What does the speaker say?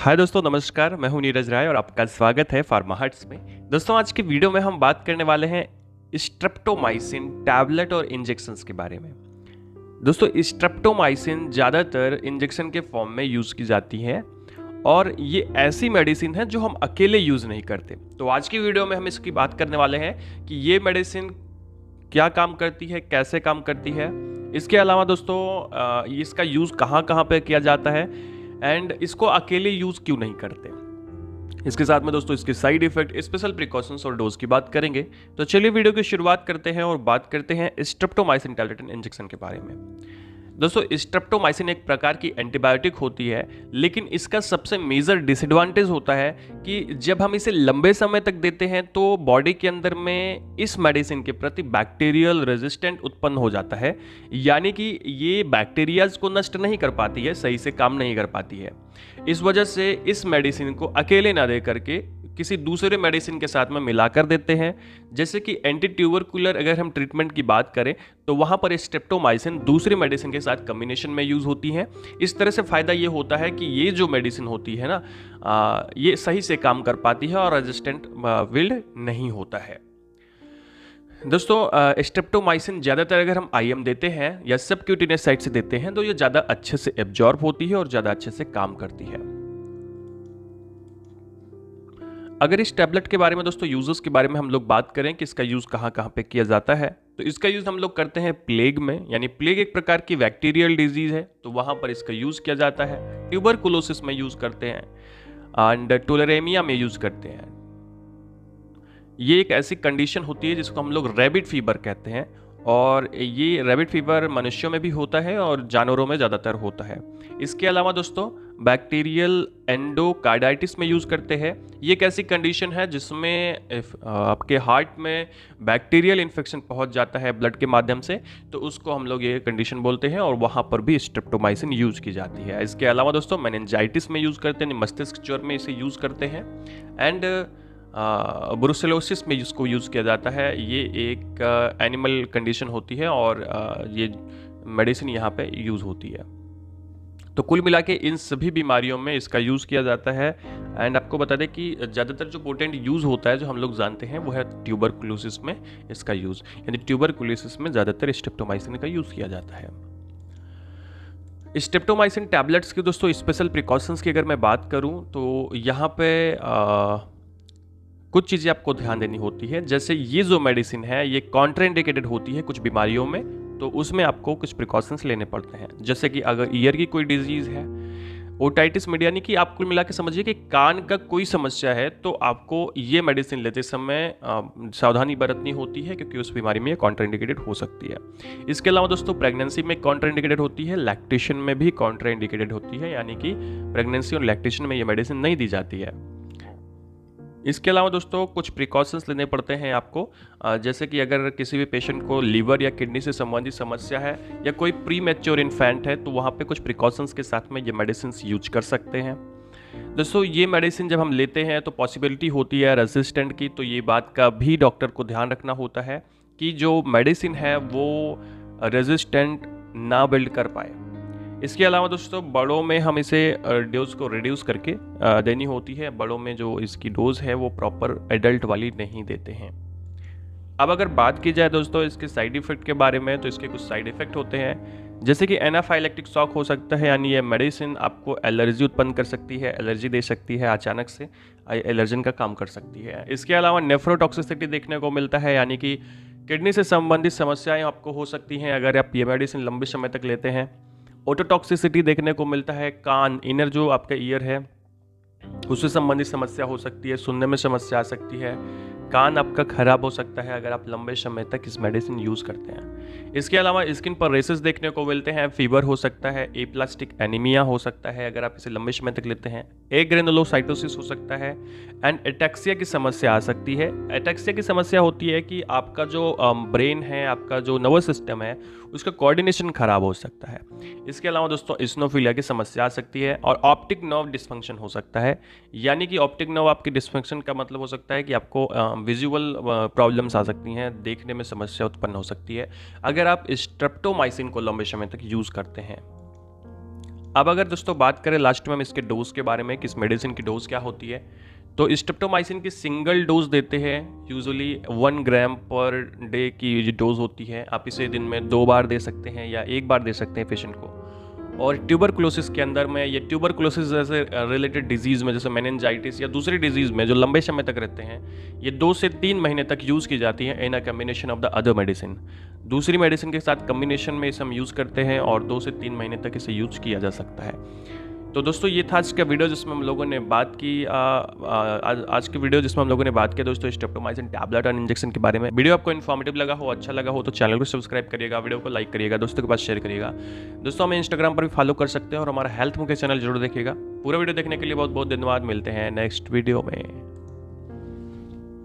हाय दोस्तों, नमस्कार। मैं हूं नीरज राय और आपका स्वागत है फार्मा हट्स में। दोस्तों, आज की वीडियो में हम बात करने वाले हैं स्ट्रेप्टोमाइसिन टैबलेट और इंजेक्शंस के बारे में। दोस्तों, स्ट्रेप्टोमाइसिन ज़्यादातर इंजेक्शन के फॉर्म में यूज़ की जाती है और ये ऐसी मेडिसिन है जो हम अकेले यूज़ नहीं करते। तो आज की वीडियो में हम इसकी बात करने वाले हैं कि ये मेडिसिन क्या काम करती है, कैसे काम करती है। इसके अलावा दोस्तों, इसका यूज़ कहाँ कहाँ पे किया जाता है एंड इसको अकेले यूज़ क्यों नहीं करते। इसके साथ में दोस्तों इसके साइड इफेक्ट, स्पेशल प्रिकॉशंस और डोज की बात करेंगे। तो चलिए वीडियो की शुरुआत करते हैं और बात करते हैं स्ट्रेप्टोमाइसिन टैबलेट एंड इंजेक्शन के बारे में। दोस्तों, स्ट्रेप्टोमाइसिन एक प्रकार की एंटीबायोटिक होती है, लेकिन इसका सबसे मेजर डिसएडवांटेज होता है कि जब हम इसे लंबे समय तक देते हैं तो बॉडी के अंदर में इस मेडिसिन के प्रति बैक्टीरियल रेजिस्टेंट उत्पन्न हो जाता है। यानी कि ये बैक्टीरियाज को नष्ट नहीं कर पाती है, सही से काम नहीं कर पाती है। इस वजह से इस मेडिसिन को अकेले ना दे करके किसी दूसरे मेडिसिन के साथ में मिलाकर देते हैं। जैसे कि एंटी ट्यूबरकुलर अगर हम ट्रीटमेंट की बात करें तो वहाँ पर स्ट्रेप्टोमाइसिन दूसरी मेडिसिन के साथ कॉम्बिनेशन में यूज़ होती है। इस तरह से फ़ायदा ये होता है कि ये जो मेडिसिन होती है ना, ये सही से काम कर पाती है और रेजिस्टेंट विल्ड नहीं होता है। दोस्तों, स्ट्रेप्टोमाइसिन ज़्यादातर अगर हम आईएम देते हैं या सबक्यूटेनियस साइट से देते हैं तो ये ज़्यादा अच्छे से एब्जॉर्ब होती है और ज़्यादा अच्छे से काम करती है। अगर इस टैबलेट के बारे में दोस्तों यूजेस के बारे में हम लोग बात करें कि इसका यूज़ कहाँ कहाँ पे किया जाता है, तो इसका यूज़ हम लोग करते हैं प्लेग में। यानी प्लेग एक प्रकार की बैक्टीरियल डिजीज है, तो वहाँ पर इसका यूज़ किया जाता है। ट्यूबरकुलोसिस में यूज़ करते हैं एंड टुलरेमिया में यूज़ करते हैं। ये एक ऐसी कंडीशन होती है जिसको हम लोग रैबिट फीवर कहते हैं, और ये रैबिट फीवर मनुष्यों में भी होता है और जानवरों में ज़्यादातर होता है। इसके अलावा दोस्तों, बैक्टीरियल एंडोकार्डाइटिस में यूज़ करते हैं। ये एक ऐसी कंडीशन है जिसमें आपके हार्ट में बैक्टीरियल इन्फेक्शन पहुंच जाता है ब्लड के माध्यम से, तो उसको हम लोग ये कंडीशन बोलते हैं और वहाँ पर भी स्ट्रेप्टोमाइसिन यूज़ की जाती है। इसके अलावा दोस्तों, मेनिंजाइटिस में यूज़ करते हैं, मस्तिष्क ज्वर में इसे यूज़ करते हैं एंड ब्रुसेलोसिस में इसको यूज़ किया जाता है। ये एक एनिमल कंडीशन होती है और ये मेडिसिन यहाँ पे यूज़ होती है। तो कुल मिला के इन सभी बीमारियों में इसका यूज़ किया जाता है। एंड आपको बता दें कि ज़्यादातर जो पोटेंट यूज़ होता है जो हम लोग जानते हैं वो है ट्यूबरकुलोसिस में इसका यूज़। यानी ट्यूबरकुलोसिस में ज़्यादातर स्ट्रेप्टोमाइसिन का यूज़ किया जाता है। स्ट्रेप्टोमाइसिन टैबलेट्स की दोस्तों स्पेशल प्रिकॉशंस की अगर मैं बात करूं तो यहाँ पे कुछ चीज़ें आपको ध्यान देनी होती है। जैसे ये जो मेडिसिन है ये कॉन्ट्राइंडिकेटेड होती है कुछ बीमारियों में, तो उसमें आपको कुछ प्रिकॉशंस लेने पड़ते हैं। जैसे कि अगर ईयर की कोई डिजीज़ है, ओटाइटिस मीडिया, यानी कि आप कुल मिला के समझिए कि कान का कोई समस्या है, तो आपको ये मेडिसिन लेते समय सावधानी बरतनी होती है क्योंकि उस बीमारी में ये कॉन्ट्राइंडिकेटेड हो सकती है। इसके अलावा दोस्तों, प्रेगनेंसी में कॉन्ट्राइंडिकेटेड होती है, लैक्टेशन में भी कॉन्ट्राइंडिकेटेड होती है, यानी कि प्रेगनेंसी और लैक्टेशन में ये मेडिसिन नहीं दी जाती है। इसके अलावा दोस्तों कुछ प्रिकॉशंस लेने पड़ते हैं आपको। जैसे कि अगर किसी भी पेशेंट को लीवर या किडनी से संबंधित समस्या है या कोई प्री मैच्योर इन्फेंट है, तो वहाँ पे कुछ प्रिकॉशंस के साथ में ये मेडिसिन यूज कर सकते हैं। दोस्तों, ये मेडिसिन जब हम लेते हैं तो पॉसिबिलिटी होती है रेजिस्टेंट की, तो ये बात का भी डॉक्टर को ध्यान रखना होता है कि जो मेडिसिन है वो रेजिस्टेंट ना बिल्ड कर पाए। इसके अलावा दोस्तों, बड़ों में हम इसे डोज को रिड्यूस करके देनी होती है। बड़ों में जो इसकी डोज है वो प्रॉपर एडल्ट वाली नहीं देते हैं। अब अगर बात की जाए दोस्तों इसके साइड इफेक्ट के बारे में, तो इसके कुछ साइड इफेक्ट होते हैं। जैसे कि एनाफाइलेक्टिक शॉक हो सकता है, यानी ये मेडिसिन आपको एलर्जी उत्पन्न कर सकती है, एलर्जी दे सकती है, अचानक से एलर्जन का काम कर सकती है। इसके अलावा नेफ्रोटॉक्सिसिटी देखने को मिलता है, यानी कि किडनी से संबंधित समस्याएं आपको हो सकती हैं अगर आप ये मेडिसिन लंबे समय तक लेते हैं। ओटोटॉक्सिसिटी देखने को मिलता है, कान, इनर जो आपका ईयर है उससे संबंधित समस्या हो सकती है, सुनने में समस्या आ सकती है, कान आपका खराब हो सकता है अगर आप लंबे समय तक इस मेडिसिन यूज़ करते हैं। इसके अलावा स्किन पर रेसेस देखने को मिलते हैं, फीवर हो सकता है, एप्लास्टिक एनीमिया हो सकता है अगर आप इसे लंबे समय तक लेते हैं, एग्रेनुलोसाइटोसिस हो सकता है एंड एटेक्सिया की समस्या आ सकती है। एटेक्सिया की समस्या होती है कि आपका जो ब्रेन है, आपका जो नर्वस सिस्टम है, उसका कोऑर्डिनेशन खराब हो सकता है। इसके अलावा दोस्तों इस्नोफिलिया की समस्या आ सकती है और ऑप्टिक नर्व डिस्फंक्शन हो सकता है। यानी कि ऑप्टिक नर्व आपकी डिस्फंक्शन का मतलब हो सकता है कि आपको विजुअल प्रॉब्लम्स आ सकती हैं, देखने में समस्या उत्पन्न हो सकती है अगर आप स्ट्रेप्टोमाइसिन को लंबे समय तक यूज़ करते हैं। अब अगर दोस्तों बात करें लास्ट में हम इसके डोज के बारे में कि इस मेडिसिन की डोज क्या होती है, तो स्ट्रेप्टोमाइसिन की सिंगल डोज देते हैं यूजुअली 1 ग्राम पर डे की ये डोज होती है। आप इसे दिन में 2 बार दे सकते हैं या 1 बार दे सकते हैं पेशेंट को। और ट्यूबरकुलोसिस के अंदर में ये ट्यूबरकुलोसिस जैसे रिलेटेड डिजीज़ में जैसे मेनिंजाइटिस या दूसरी डिजीज़ में जो लंबे समय तक रहते हैं, ये 2 से 3 महीने तक यूज़ की जाती है in a combination of the other medicine. दूसरी मेडिसिन के साथ कम्बिनेशन में इसे हम यूज़ करते हैं और 2 से 3 महीने तक इसे यूज़ किया जा सकता है। तो दोस्तों ये था आज का वीडियो जिसमें हम लोगों ने बात की आज की वीडियो जिसमें हम लोगों ने बात किया दोस्तों स्ट्रेप्टोमाइसिन टैबलेट और इंजेक्शन के बारे में। वीडियो आपको इन्फॉर्मेटिव लगा हो, अच्छा लगा हो तो चैनल को सब्सक्राइब करिएगा, वीडियो को लाइक करिएगा, दोस्तों के पास शेयर करिएगा। दोस्तों हमें इंस्टाग्राम पर भी फॉलो कर सकते हैं और हमारा हेल्थ मुके चैनल जरूर देखिएगा। पूरा वीडियो देखने के लिए बहुत बहुत धन्यवाद। मिलते हैं नेक्स्ट वीडियो में।